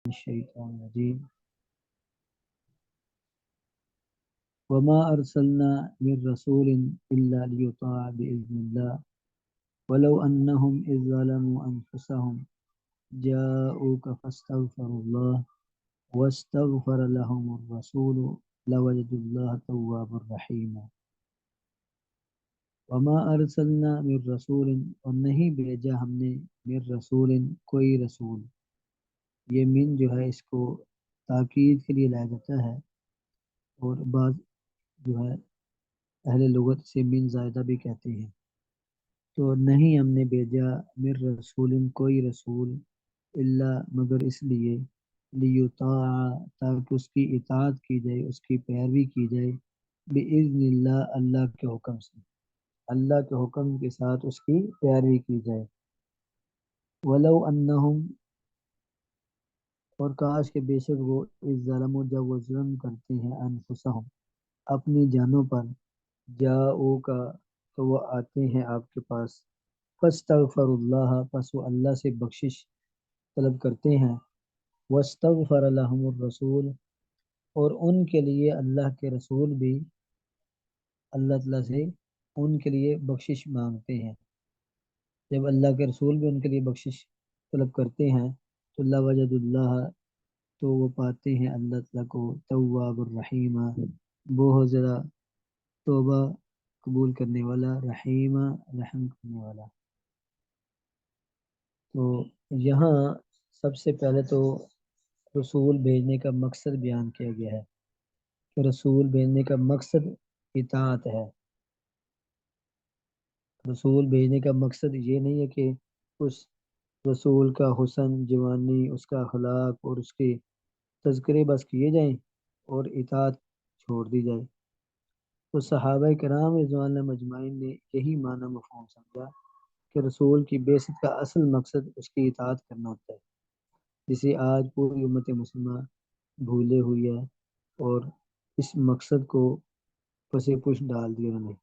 الشیطان الرجیم وما ارسلنا من رسول الا لیطاع باذن اللہ ولو انهم اذ ظلموا انفسهم جاءوك فاستغفروا الله واستغفر لهم الرسول لوجدوا الله توابا رحیما وما ارسلنا من رسول اور نہیں بھیجا ہم نے من رسول کوئی رسول. یہ من جو ہے اس کو تاکید کے لیے لایا جاتا ہے اور بعض جو ہے اہل لغت سے من زائدہ بھی کہتے ہیں. تو نہیں ہم نے بھیجا من رسول کوئی رسول الا مگر اس لیے لیطاع تاکہ اس کی اطاعت کی جائے، اس کی پیروی کی جائے، باذن اللہ اللہ کے حکم سے، اللہ کے حکم کے ساتھ اس کی پیروی کی جائے. ولو انہم اور کاش کہ بے شک وہ اس ظلم و جب وہ ظلم کرتے ہیں انفسہم اپنی جانوں پر، جاؤ کا تو وہ آتے ہیں آپ کے پاس، فاستغفر اللہ پس وہ اللہ سے بخشش طلب کرتے ہیں، واستغفر لهم الرسول اور ان کے لیے اللہ کے رسول بھی اللہ تعالیٰ سے ان کے لیے بخشش مانگتے ہیں. جب اللہ کے رسول بھی ان کے لیے بخشش طلب کرتے ہیں تو اللہ وجد اللہ تو وہ پاتے ہیں اللہ تعالیٰ کو تواب الرحیم بہت زیادہ توبہ قبول کرنے والا، رحیمہ رحم کرنے والا. تو یہاں سب سے پہلے تو رسول بھیجنے کا مقصد بیان کیا گیا ہے کہ رسول بھیجنے کا مقصد اطاعت ہے. رسول بھیجنے کا مقصد یہ نہیں ہے کہ اس رسول کا حسن جوانی، اس کا اخلاق اور اس کے تذکرے بس کیے جائیں اور اطاعت چھوڑ دی جائے. تو صحابہ کرام رضوان اللہ مجمعین نے یہی معنی مفہوم سمجھا کہ رسول کی بعثت کا اصل مقصد اس کی اطاعت کرنا ہوتا ہے، جسے آج پوری امت مسلمہ بھولے ہوئی ہے اور اس مقصد کو پسے پش ڈال دیا انہوں نے.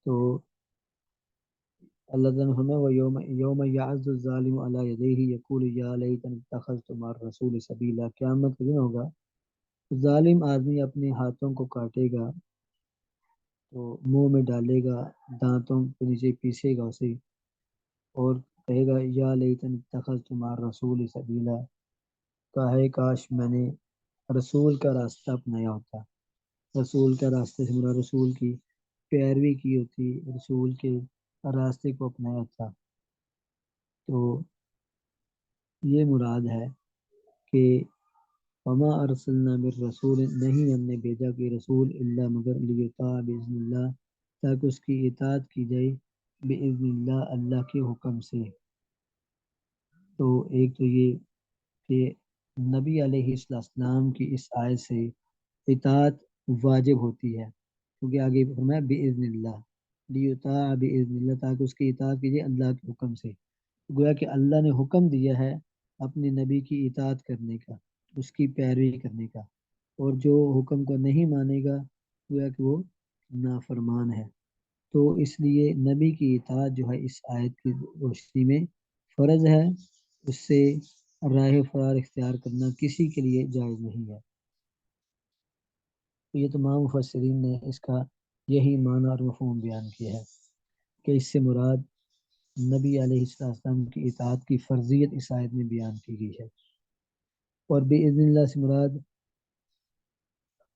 تو اللہ تعالیٰ نے فرمایا یوم یعض الظالم علی یدیہ یقول یا لیتنی اتخذت مع الرسول سبیلا، قیامت کا دن ہوگا ظالم آدمی اپنے ہاتھوں کو کاٹے گا تو منہ میں ڈالے گا، دانتوں کے نیچے پیسے گا اسے اور کہے گا یا لیتنی اتخذت مع الرسول سبیلا، کہے کاش میں نے رسول کا راستہ اپنایا ہوتا. رسول کا راستے سے مراد رسول کی پیروی کی ہوتی، رسول کے راستے کو اپنایا تھا. تو یہ مراد ہے کہ وما ارسلنا من رسول نہیں ہم نے بھیجا کہ رسول الا مگر لیطاع باذن اللہ تاکہ اس کی اطاعت کی جائے باذن اللہ اللہ کے حکم سے. تو ایک تو یہ کہ نبی علیہ السلام کی اس آیت سے اطاعت واجب ہوتی ہے، کیونکہ آگے فرمایا باذن اللہ لیطاع باذن اللہ تاکہ اس کی اطاعت کیجیے اللہ کے حکم سے. گویا کہ اللہ نے حکم دیا ہے اپنے نبی کی اطاعت کرنے کا، اس کی پیروی کرنے کا، اور جو حکم کو نہیں مانے گا گویا کہ وہ نافرمان ہے. تو اس لیے نبی کی اطاعت جو ہے اس آیت کی روشنی میں فرض ہے، اس سے راہ فرار اختیار کرنا کسی کے لیے جائز نہیں ہے. یہ تمام مفسرین نے اس کا یہی معنی اور مفہوم بیان کیا ہے کہ اس سے مراد نبی علیہ السلام کی اطاعت کی فرضیت اس آیت میں بیان کی گئی ہے، اور باذن اللہ سے مراد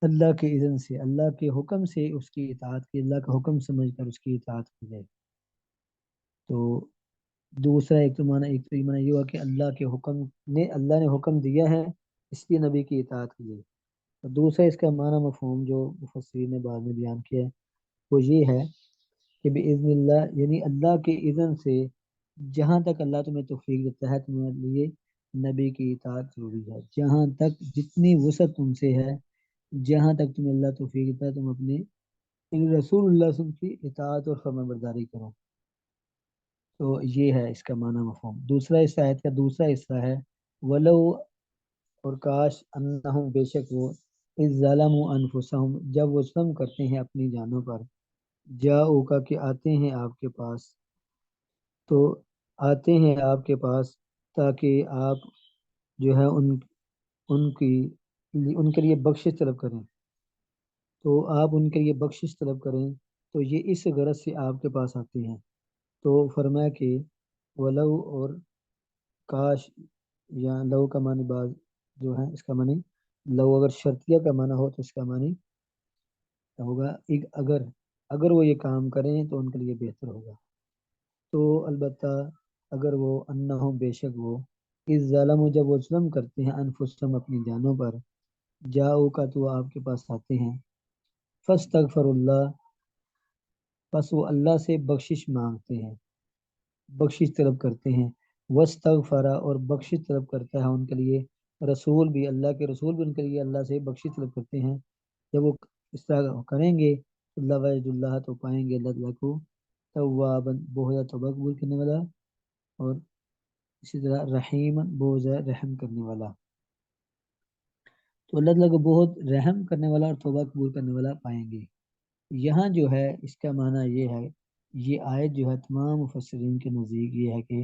اللہ کے اذن سے، اللہ کے حکم سے اس کی اطاعت کی، اللہ کا حکم سمجھ کر اس کی اطاعت کی جائے. تو دوسرا ایک تو یہ معنی یہ ہوا کہ اللہ نے حکم دیا ہے اس لیے نبی کی اطاعت کی جائے. اور دوسرا اس کا معنی مفہوم جو مفسرین نے بعد میں بیان کیا ہے وہ یہ ہے کہ باذن اللہ یعنی اللہ کے اذن سے جہاں تک اللہ تمہیں توفیق دیتا ہے تمہارے لیے نبی کی اطاعت ضروری ہے. جہاں تک جتنی وسعت تم سے ہے، جہاں تک تمہیں اللہ توفیق دیتا ہے تم اپنے رسول اللہ صلی اللہ علیہ وسلم کی اطاعت اور فرمانبرداری کرو. تو یہ ہے اس کا معنی مفہوم. دوسرا اس آیت کا دوسرا حصہ ہے ولو اور کاش انہم بے شک وہ اذ ظلموا انفسہم جب وہ ظلم کرتے ہیں اپنی جانوں پر، جاؤ کا کہ آتے ہیں آپ کے پاس، تو آتے ہیں آپ کے پاس تاکہ آپ جو ہے ان کی ان کے لیے بخشش طلب کریں، تو آپ ان کے لیے بخشش طلب کریں، تو یہ اس غرض سے آپ کے پاس آتے ہیں۔ تو فرمایا کہ ولو اور کاش، یا لو کا معنی بعض جو ہے اس کا معنی لو اگر شرطیہ کا معنی ہو تو اس کا معنی ہوگا ایک اگر وہ یہ کام کریں تو ان کے لیے بہتر ہوگا۔ تو البتہ اگر وہ انہم بے شک وہ اس ظالم جب وہ ظلم کرتے ہیں انفسہم اپنی جانوں پر، جاؤ کا تو آپ کے پاس آتے ہیں، فاستغفر اللہ، پس وہ اللہ سے بخشش مانگتے ہیں، بخشش طلب کرتے ہیں، واستغفر اور بخشش طلب کرتا ہے ان کے لیے رسول بھی، اللہ کے رسول بھی ان کے لیے اللہ سے بخشش طلب کرتے ہیں۔ جب وہ اس طرح کریں گے تو اللہ وجد اللہ تو پائیں گے اللہ تعالیٰ کو توابا بہت زیادہ توبہ قبول کرنے والا، اور اسی طرح رحیم بہت زیادہ رحم کرنے والا۔ تو اللہ تعالیٰ کو بہت رحم کرنے والا اور توبہ قبول کرنے والا پائیں گے۔ یہاں جو ہے اس کا معنی یہ ہے، یہ آیت جو ہے تمام مفسرین کے نزدیک یہ ہے کہ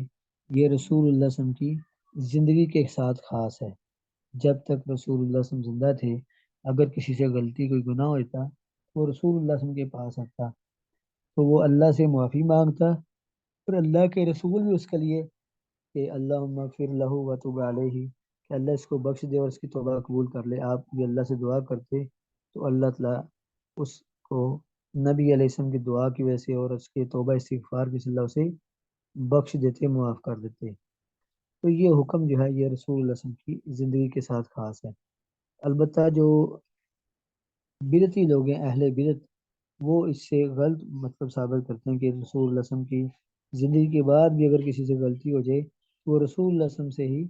یہ رسول اللہ صلی اللہ علیہ وسلم کی زندگی کے ساتھ خاص ہے۔ جب تک رسول اللہ صلی اللہ علیہ وسلم زندہ تھے، اگر کسی سے غلطی کوئی گناہ ہوتا تو رسول اللہ صلی اللہ علیہ وسلم کے پاس آتا، تو وہ اللہ سے معافی مانگتا، اور اللہ کے رسول بھی اس کے لیے کہ اللہم اغفر لہ وتب علیہ، کہ اللہ اس کو بخش دے اور اس کی توبہ قبول کر لے، آپ یہ اللہ سے دعا کرتے تو اللہ تعالیٰ اس کو نبی علیہ السلام کی دعا کی وجہ سے اور اس کے توبہ استغفار کی صلی اللہ اسے بخش دیتے، معاف کر دیتے۔ تو یہ حکم جو ہے یہ رسول اللہ صلی اللہ علیہ وسلم کی زندگی کے ساتھ خاص ہے۔ البتہ جو بدعتی لوگ ہیں، اہل بدعت، وہ اس سے غلط مطلب ثابت کرتے ہیں کہ رسول اللہ صلی اللہ علیہ وسلم کی زندگی کے بعد بھی اگر کسی سے غلطی ہو جائے تو وہ رسول اللہ صلی اللہ علیہ وسلم سے ہی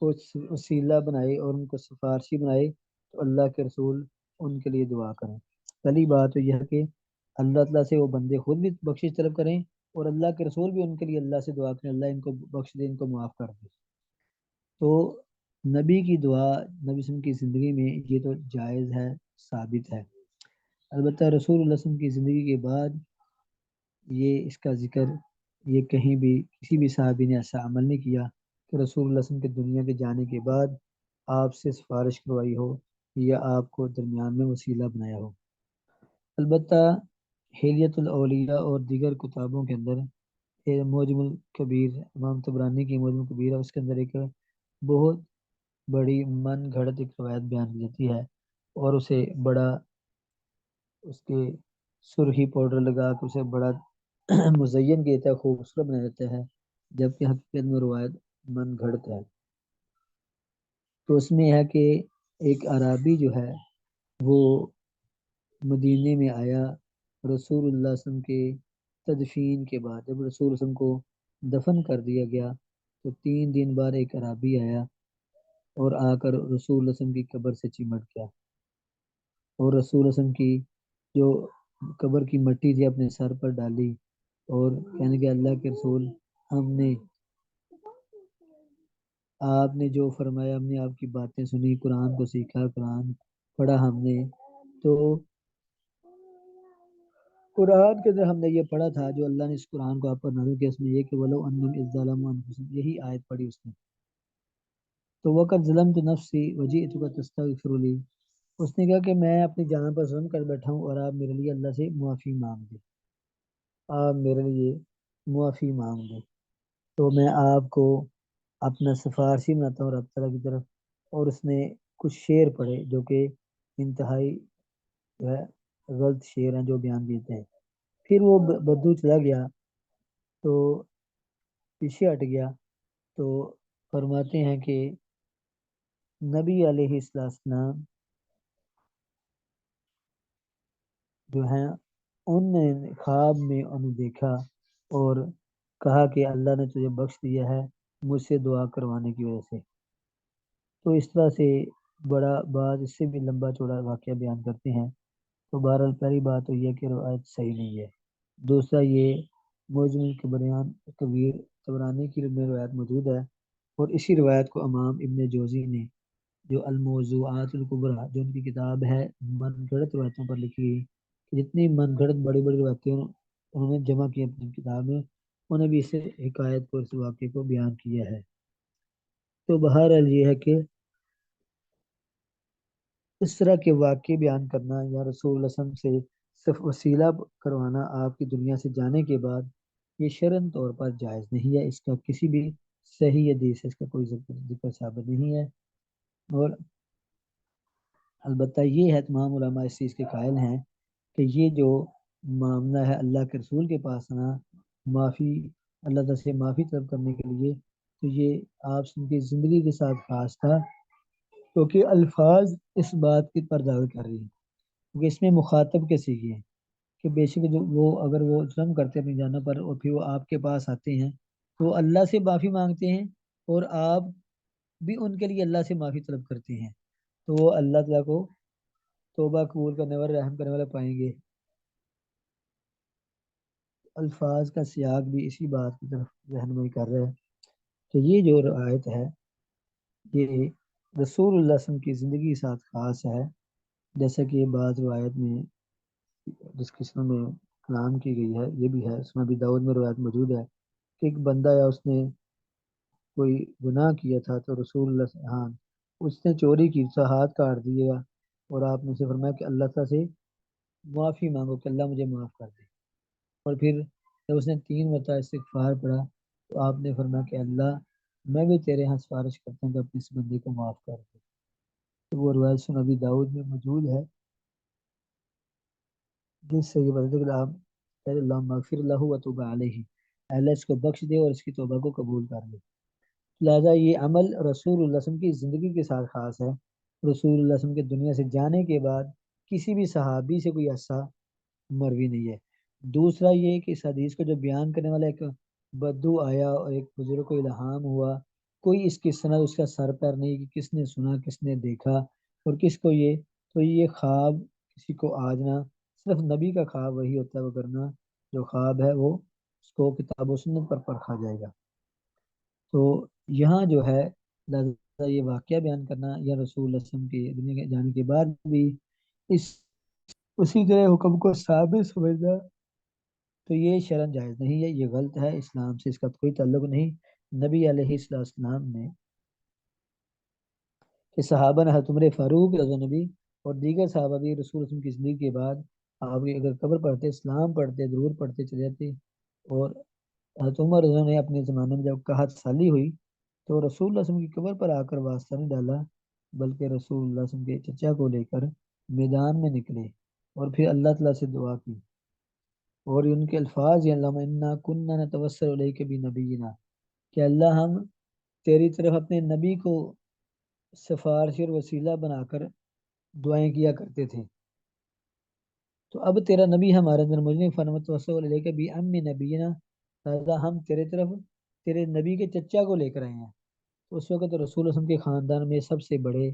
کچھ وسیلہ بنائے اور ان کو سفارشی بنائے، تو اللہ کے رسول ان کے لیے دعا کریں۔ پہلی بات تو یہ ہے کہ اللہ تعالیٰ سے وہ بندے خود بھی بخشش طلب کریں، اور اللہ کے رسول بھی ان کے لیے اللہ سے دعا کریں اللہ ان کو بخش دے، ان کو معاف کر دے۔ تو نبی کی دعا نبی صلی اللہ علیہ وسلم کی زندگی میں یہ تو جائز ہے، ثابت ہے۔ البتہ رسول اللہ صلی اللہ علیہ وسلم کی زندگی کے بعد یہ اس کا ذکر یہ کہیں بھی کسی بھی صحابی نے ایسا عمل نہیں کیا کہ رسول اللہ صلی اللہ علیہ وسلم کے دنیا کے جانے کے بعد آپ سے سفارش کروائی ہو یا آپ کو درمیان میں وسیلہ بنایا ہو۔ البتہ حلیت الاولیاء اور دیگر کتابوں کے اندر معجم الکبیر، امام طبرانی کی معجم الکبیر ہے، اس کے اندر ایک بہت بڑی من گھڑت ایک روایت بیان کی جاتی ہے، اور اسے بڑا اس کے سرخی پاؤڈر لگا کے اسے بڑا مزین کیا جاتا ہے، خوبصورت بنایا جاتا ہے، جبکہ حقیقت میں روایت من گھڑت ہے۔ تو اس میں ہے کہ ایک عرابی جو ہے وہ مدینے میں آیا رسول اللہ صلی اللہ علیہ وسلم کے تدفین کے بعد، جب رسول اللہ صلی اللہ علیہ وسلم کو دفن کر دیا گیا تو 3 دن بعد ایک عرابی آیا اور آ کر رسول اللہ صلی اللہ علیہ وسلم کی قبر سے چمٹ گیا، اور رسول اللہ صلی اللہ علیہ وسلم کی جو قبر کی مٹی تھی اپنے سر پر ڈالی، اور کہنے کہ اللہ کے رسول، ہم نے آپ نے جو فرمایا، ہم نے آپ کی باتیں سنی، قرآن کو سیکھا، قرآن پڑھا ہم نے، تو قرآن کے اندر ہم نے یہ پڑھا تھا جو اللہ نے اس قرآن کو آپ پر نازل کیا، اس میں یہ کہ ولو انہم اذ ظلموا انفسہم، یہی آیت پڑھی اس نے۔ تو وقت ظلمت نفسی وجئتک تستغفر لی، اس نے کہا کہ میں اپنی جان پر ظلم کر بیٹھا ہوں اور آپ میرے لیے اللہ سے معافی مانگ دیں، آپ میرے لیے معافی مانگ دیں، تو میں آپ کو اپنا سفارشی بناتا ہوں رب تعالیٰ کی طرف۔ اور اس نے کچھ شعر پڑھے جو کہ انتہائی جو ہے غلط شعر ہیں جو بیان دیتے ہیں۔ پھر وہ بدو چلا گیا تو پیچھے ہٹ گیا، تو فرماتے ہیں کہ نبی علیہ السلام جو ہیں ان نے خواب میں انہیں دیکھا اور کہا کہ اللہ نے تجھے بخش دیا ہے مجھ سے دعا کروانے کی وجہ سے۔ تو اس طرح سے بڑا بعض اس سے بھی لمبا چوڑا واقعہ بیان کرتے ہیں۔ تو بہرحال پہلی بات تو یہ کہ روایت صحیح نہیں ہے۔ دوسرا یہ معجم الکبریان کبیر طبرانی کی میں روایت موجود ہے، اور اسی روایت کو امام ابن جوزی نے جو الموضوعات الکبریٰ جو ان کی کتاب ہے من گھڑت روایتوں پر لکھی گئی، جتنی من گھڑت بڑی بڑی روایتیں انہوں نے جمع کی اپنی کتاب میں، انہیں بھی اس حکایت کو اس واقعے کو بیان کیا ہے۔ تو بہرحال یہ ہے کہ اس طرح کے واقعے بیان کرنا یا رسول اللہ صلی اللہ علیہ وسلم سے صرف وسیلہ کروانا آپ کی دنیا سے جانے کے بعد، یہ شرعن طور پر جائز نہیں ہے، اس کا کسی بھی صحیح حدیث سے اس کا کوئی ذکر ثابت نہیں ہے۔ اور البتہ یہ ہے تمام علماء اس چیز کے قائل ہیں کہ یہ جو معاملہ ہے اللہ کے رسول کے پاس نا، معافی، اللہ تعالیٰ سے معافی طلب کرنے کے لیے، تو یہ آپ کی زندگی کے ساتھ خاص تھا، کیونکہ الفاظ اس بات کی پرداخت کر رہی ہیں، کیونکہ اس میں مخاطب کے سیکھے ہیں کہ بے شک جو وہ اگر وہ ظلم کرتے اپنی جانوں پر اور پھر وہ آپ کے پاس آتے ہیں تو وہ اللہ سے معافی مانگتے ہیں، اور آپ بھی ان کے لیے اللہ سے معافی طلب کرتے ہیں، تو وہ اللہ تعالیٰ کو توبہ قبول کرنے والے، رحم کرنے والے پائیں گے۔ الفاظ کا سیاق بھی اسی بات کی طرف رہنمائی کر رہا ہے کہ یہ جو روایت ہے یہ رسول اللہ صلی اللہ علیہ وسلم کی زندگی کے ساتھ خاص ہے، جیسا کہ بعض روایت میں جس قسم میں کلام کی گئی ہے یہ بھی ہے، اس میں بھی داؤد میں روایت موجود ہے کہ ایک بندہ یا اس نے کوئی گناہ کیا تھا تو رسول اللہ ہاں اس نے چوری کی تو ہاتھ کاٹ دیے گا، اور آپ نے سے فرمایا کہ اللہ تعالیٰ سے معافی مانگو کہ اللہ مجھے معاف کر دے، اور پھر جب اس نے 3 مرتبہ استغفار پڑھا تو آپ نے فرمایا کہ اللہ میں بھی تیرے ہاں سفارش کرتا ہوں کہ اپنے اس بندے کو معاف کر دے۔ تو وہ روایت سن ابی داؤد میں موجود ہے، جس سے یہ بتاتے کہ آپ اللہ مغفر اللہ و توب علیہ، اللہ اس کو بخش دے اور اس کی توبہ کو قبول کر لے۔ لہٰذا یہ عمل رسول اللہ صلی اللہ علیہ وسلم کی زندگی کے ساتھ خاص ہے، رسول اللہ صلی اللہ علیہ وسلم کے دنیا سے جانے کے بعد کسی بھی صحابی سے کوئی ایسا مروی نہیں ہے۔ دوسرا یہ کہ اس حدیث کو جو بیان کرنے والا ایک بدو آیا اور ایک بزرگ کو الہام ہوا، کوئی اس کی سند اس کا سر پیر نہیں کہ کس نے سنا کس نے دیکھا اور کس کو یہ، تو یہ خواب کسی کو آجنا صرف نبی کا خواب وہی ہوتا ہے، وگرنہ جو خواب ہے وہ اس کو کتاب و سنت پر پرکھا جائے گا۔ تو یہاں جو ہے لہذا یہ واقعہ بیان کرنا یا رسول اللہ صلی اللہ علیہ وسلم کے دنیا کے جانے کے بعد بھی اس اسی طرح حکم کو ثابت سمجھنا تو یہ شرعن جائز نہیں ہے، یہ غلط ہے، اسلام سے اس کا کوئی تعلق نہیں۔ نبی علیہ السلام نے کہ صحابہ نے حضرت عمر فاروق رضی اللہ عنہ نبی اور دیگر صحابہ بھی رسول اللہ صلی اللہ علیہ وسلم کی زندگی کے بعد آپ کی اگر قبر پڑھتے اسلام پڑھتے درود پڑھتے چلے جاتے، اور حضرت عمر رضی اللہ عنہ نے اپنے زمانے میں جب قحط سالی ہوئی تو رسول اللہ صلی اللہ علیہ وسلم کی قبر پر آ کر واسطہ نہیں ڈالا، بلکہ رسول اللہ صلی اللہ علیہ وسلم کے چچا کو لے کر میدان میں نکلے اور پھر اللہ تعالیٰ سے دعا کی، اور ان کے الفاظ یہ اللہ انا کننا نتوسل الیک بنبینا کہ اللہ ہم تیری طرف اپنے نبی کو سفارش اور وسیلہ بنا کر دعائیں کیا کرتے تھے، تو اب تیرا نبی ہمارے اندر مجھے فرمت وسل لے کے بھی امی نبینا، لہذا ہم تیرے طرف تیرے نبی کے چچا کو لے کر آئے ہیں۔ تو اس وقت رسول اللہ صلی اللہ علیہ وسلم کے خاندان میں سب سے بڑے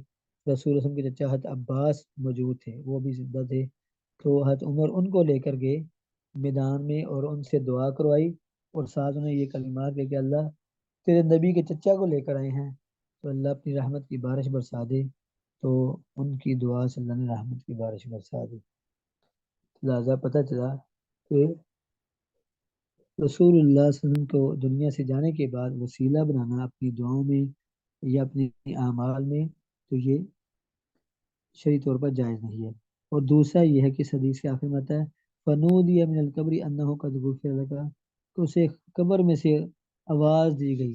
رسول اللہ صلی اللہ علیہ وسلم کے چچا حضرت عباس موجود تھے، وہ بھی زندہ تھے، تو حضرت عمر ان کو لے کر گئے میدان میں اور ان سے دعا کروائی، اور ساتھ انہیں یہ کلمات کہ اللہ تیرے نبی کے چچا کو لے کر آئے ہیں تو اللہ اپنی رحمت کی بارش برسا دے، تو ان کی دعا سے اللہ نے رحمت کی بارش برسا دی۔ لہٰذا پتہ چلا کہ رسول اللہ صلی اللہ علیہ وسلم کو دنیا سے جانے کے بعد وسیلہ بنانا اپنی دعاؤں میں یا اپنے اعمال میں تو یہ شرعی طور پر جائز نہیں ہے۔ اور دوسرا یہ ہے کہ اس حدیث کے آخر میں آتا ہے فنودی من القبر انہ قد غفر لک، تو اسے قبر میں سے آواز دی گئی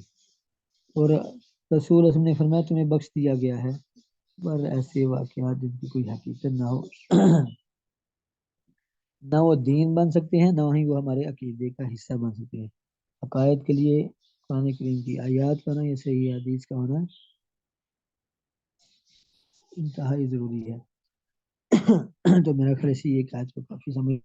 اور رسول اللہ نے فرمایا تمہیں بخش دیا گیا ہے، پر ایسے واقعات جن کی کوئی حقیقت نہ ہو نہ وہ دین بن سکتے ہیں، نہ ہی وہ ہمارے عقیدے کا حصہ بن سکتے ہیں۔ عقائد کے لیے قرآن کریم کی آیات کا ہونا یا صحیح حدیث کا ہونا انتہائی ضروری ہے۔ تو میرا خیال ہے یہ آیت کو کافی سمجھ